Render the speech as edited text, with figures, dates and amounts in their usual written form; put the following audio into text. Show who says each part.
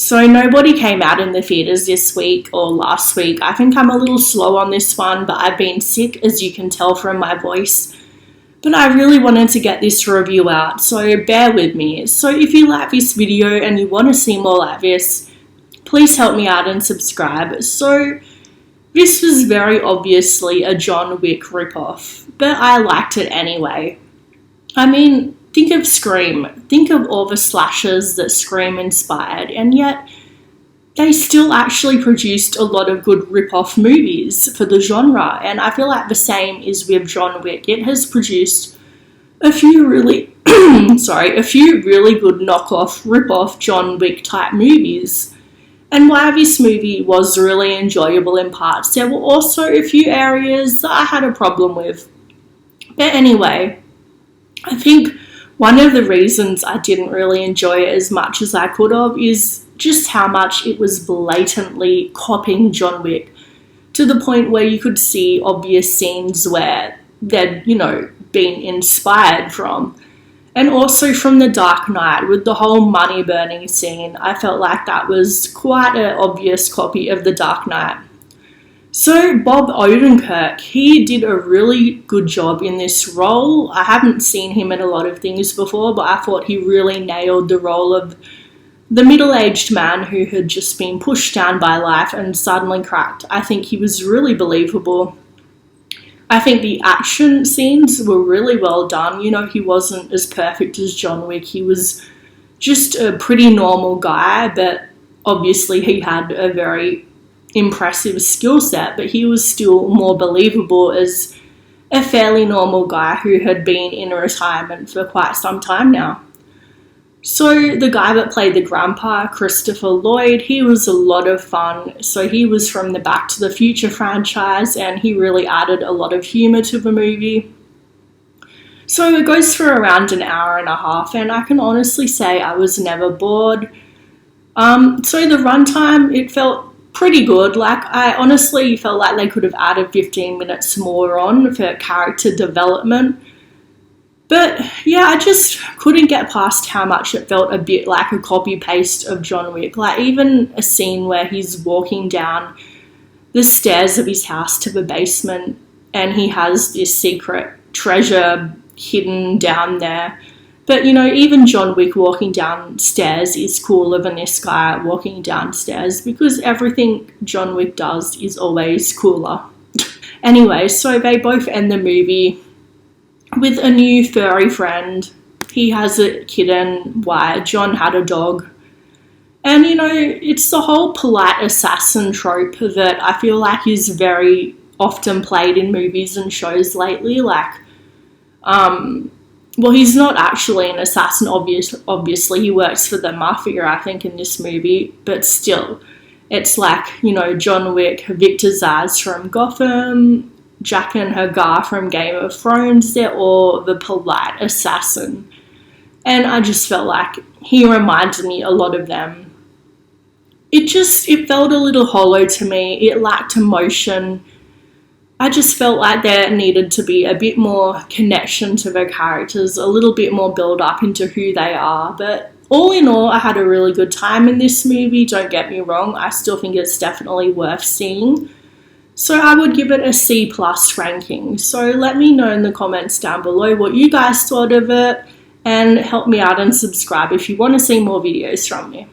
Speaker 1: So nobody came out in the theatres this week or last week. I think I'm a little slow on this one, but I've been sick, as you can tell from my voice. But I really wanted to get this review out, so bear with me. So if you like this video and you want to see more like this, please help me out and subscribe. So this was very obviously a John Wick ripoff, but I liked it anyway. I mean, think of Scream. Think of all the slashers that Scream inspired, and yet they still actually produced a lot of good rip-off movies for the genre, and I feel like the same is with John Wick. It has produced a few really, a few really good knockoff, rip-off John Wick type movies. And while this movie was really enjoyable in parts, there were also a few areas that I had a problem with. But anyway, I think one of the reasons I didn't really enjoy it as much as I could have is just how much it was blatantly copying John Wick, to the point where you could see obvious scenes where they'd, been inspired from. And also from The Dark Knight, with the whole money burning scene, I felt like that was quite an obvious copy of The Dark Knight. So Bob Odenkirk, he did a really good job in this role. I haven't seen him in a lot of things before, but I thought he really nailed the role of the middle-aged man who had just been pushed down by life and suddenly cracked. I think he was really believable. I think the action scenes were really well done. He wasn't as perfect as John Wick. He was just a pretty normal guy, but obviously he had a very impressive skill set, but he was still more believable as a fairly normal guy who had been in retirement for quite some time now. So the guy that played the grandpa, Christopher Llyod, he was a lot of fun. So he was from the Back to the Future franchise, and he really added a lot of humour to the movie. So it goes for around an hour and a half, and I can honestly say I was never bored. So the runtime, it felt pretty good. I honestly felt like they could have added 15 minutes more on for character development. But yeah, I just couldn't get past how much it felt a bit like a copy-paste of John Wick. Even a scene where he's walking down the stairs of his house to the basement and he has this secret treasure hidden down there. But, even John Wick walking downstairs is cooler than this guy walking downstairs, because everything John Wick does is always cooler. Anyway, so they both end the movie with a new furry friend. He has a kitten, while John had a dog. And, it's the whole polite assassin trope that I feel like is very often played in movies and shows lately. Well, he's not actually an assassin, obviously. He works for the mafia, I think, in this movie. But still, it's John Wick, Victor Zsasz from Gotham, Jaqen H'ghar from Game of Thrones. They're all the polite assassin. And I just felt like he reminded me a lot of them. It felt a little hollow to me. It lacked emotion. I just felt like there needed to be a bit more connection to the characters, a little bit more build up into who they are. But all in all, I had a really good time in this movie. Don't get me wrong. I still think it's definitely worth seeing. So I would give it a C+ ranking. So let me know in the comments down below what you guys thought of it, and help me out and subscribe if you want to see more videos from me.